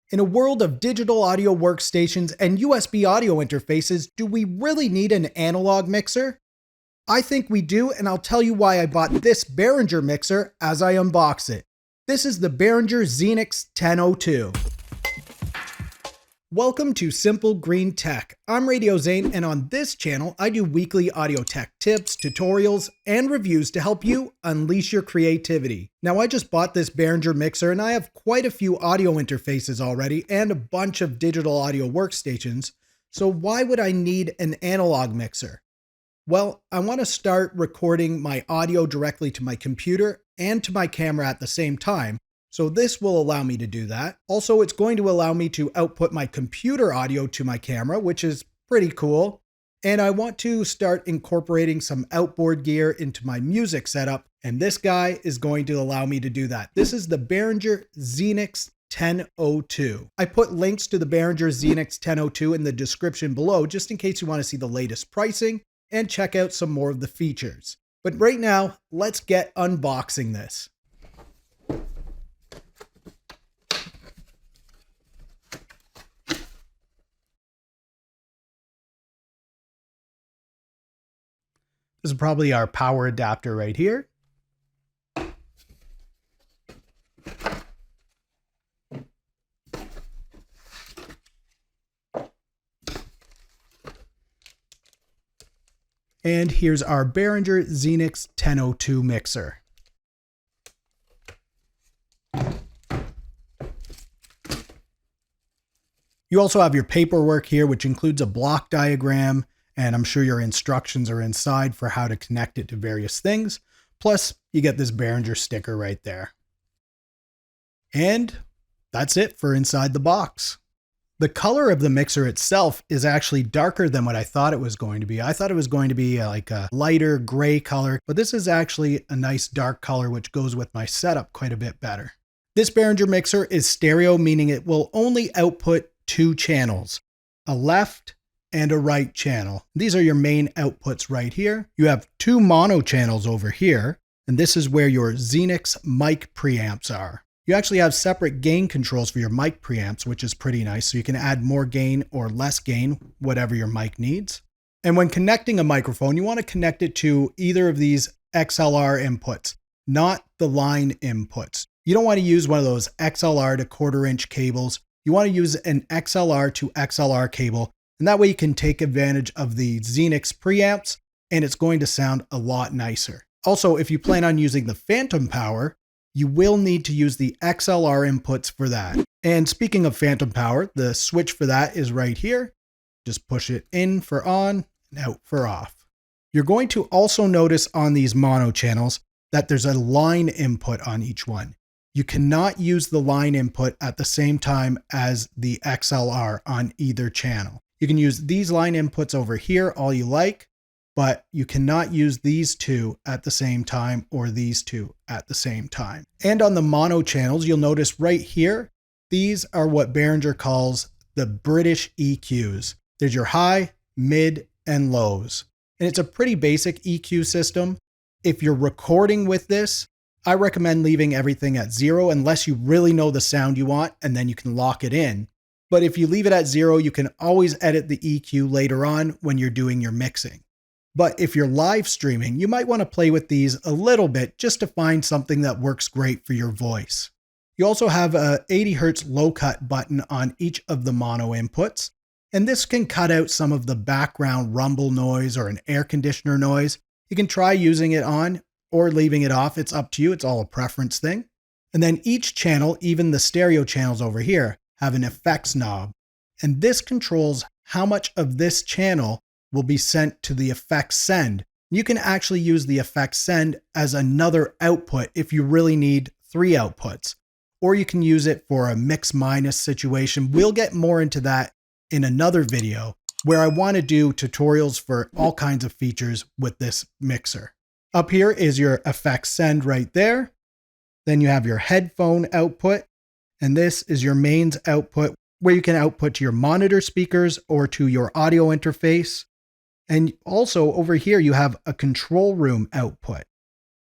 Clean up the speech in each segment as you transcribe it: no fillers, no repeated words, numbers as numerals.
In a world of digital audio workstations and USB audio interfaces, do we really need an analog mixer? I think we do, and I'll tell you why I bought this Behringer mixer as I unbox it. This is the Behringer Xenyx 1002. Welcome to Simple Green Tech. I'm Radio Zane, and on this channel, I do weekly audio tech tips, tutorials, and reviews to help you unleash your creativity. Now, I just bought this Behringer mixer, and I have quite a few audio interfaces already and a bunch of digital audio workstations, so why would I need an analog mixer? Well, I want to start recording my audio directly to my computer and to my camera at the same time. So this will allow me to do that. Also, it's going to allow me to output my computer audio to my camera, which is pretty cool. And I want to start incorporating some outboard gear into my music setup. And this guy is going to allow me to do that. This is the Behringer Xenyx 1002. I put links to the Behringer Xenyx 1002 in the description below, just in case you want to see the latest pricing and check out some more of the features. But right now, let's get unboxing this. This is probably our power adapter right here. And here's our Behringer Xenyx 1002 mixer. You also have your paperwork here, which includes a block diagram, and I'm sure your instructions are inside for how to connect it to various things. Plus, you get this Behringer sticker right there. And that's it for inside the box. The color of the mixer itself is actually darker than what I thought it was going to be. I thought it was going to be like a lighter gray color, but this is actually a nice dark color, which goes with my setup quite a bit better. This Behringer mixer is stereo, meaning it will only output two channels, a left and a right channel. These are your main outputs right here. You have two mono channels over here, and this is where your Xenyx mic preamps are. You actually have separate gain controls for your mic preamps, which is pretty nice, so you can add more gain or less gain, whatever your mic needs. And when connecting a microphone, you want to connect it to either of these XLR inputs, not the line inputs. You don't want to use one of those XLR to 1/4 inch cables. You want to use an XLR to XLR cable, and that way you can take advantage of the Xenyx preamps, and it's going to sound a lot nicer. Also, if you plan on using the phantom power, you will need to use the XLR inputs for that. And speaking of phantom power, the switch for that is right here. Just push it in for on and out for off. You're going to also notice on these mono channels that there's a line input on each one. You cannot use the line input at the same time as the XLR on either channel. You can use these line inputs over here all you like, but you cannot use these two at the same time or these two at the same time. And on the mono channels, you'll notice right here, these are what Behringer calls the British EQs. There's your high, mid, and lows. And it's a pretty basic EQ system. If you're recording with this, I recommend leaving everything at 0 unless you really know the sound you want, and then you can lock it in. But if you leave it at 0, you can always edit the EQ later on when you're doing your mixing. But if you're live streaming, you might want to play with these a little bit just to find something that works great for your voice. You also have a 80 Hz low cut button on each of the mono inputs, and this can cut out some of the background rumble noise or an air conditioner noise. You can try using it on or leaving it off. It's up to you. It's all a preference thing. And then each channel, even the stereo channels over here, have an effects knob, and this controls how much of this channel will be sent to the effects send. You can actually use the effects send as another output if you really need 3 outputs, or you can use it for a mix minus situation. We'll get more into that in another video where I want to do tutorials for all kinds of features with this mixer. Up here is your effects send right there. Then you have your headphone output, and this is your mains output where you can output to your monitor speakers or to your audio interface. And also over here, you have a control room output.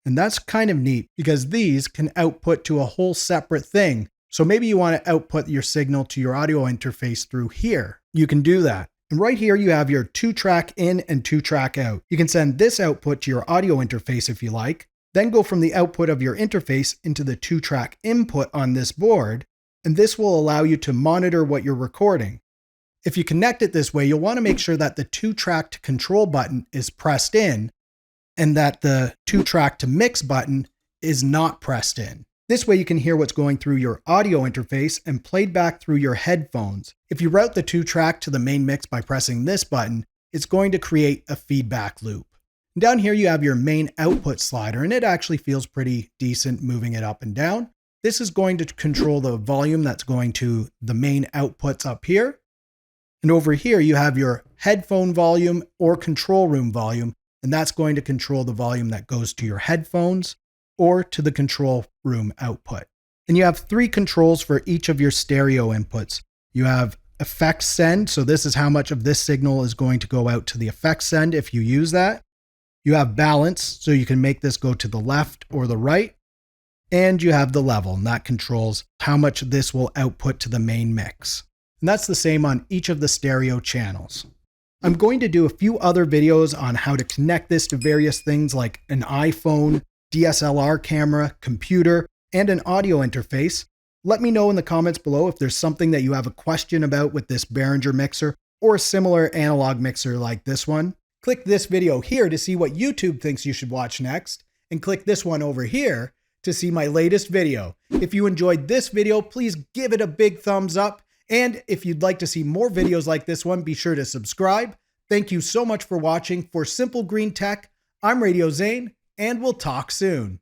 And that's kind of neat because these can output to a whole separate thing So maybe you want to output your signal to your audio interface through here. You can do that. And right here, you have your 2-track in and 2-track out. You can send this output to your audio interface if you like, then go from the output of your interface into the 2-track input on this board, and this will allow you to monitor what you're recording. If you connect it this way, you'll want to make sure that the 2-track to control button is pressed in and that the 2-track to mix button is not pressed in. This way you can hear what's going through your audio interface and played back through your headphones. If you route the 2-track to the main mix by pressing this button, it's going to create a feedback loop. Down here you have your main output slider, and it actually feels pretty decent moving it up and down. This is going to control the volume that's going to the main outputs up here. And over here you have your headphone volume or control room volume, and that's going to control the volume that goes to your headphones or to the control room output. And you have 3 controls for each of your stereo inputs. You have effects send, so this is how much of this signal is going to go out to the effects send if you use that. You have balance, so you can make this go to the left or the right. And you have the level, and that controls how much this will output to the main mix. And that's the same on each of the stereo channels. I'm going to do a few other videos on how to connect this to various things like an iPhone, DSLR camera, computer, and an audio interface. Let me know in the comments below if there's something that you have a question about with this Behringer mixer or a similar analog mixer like this one. Click this video here to see what YouTube thinks you should watch next, and click this one over here to see my latest video. If you enjoyed this video, please give it a big thumbs up. And if you'd like to see more videos like this one, be sure to subscribe. Thank you so much for watching. For Simple Green Tech, I'm Radio Zane, and we'll talk soon.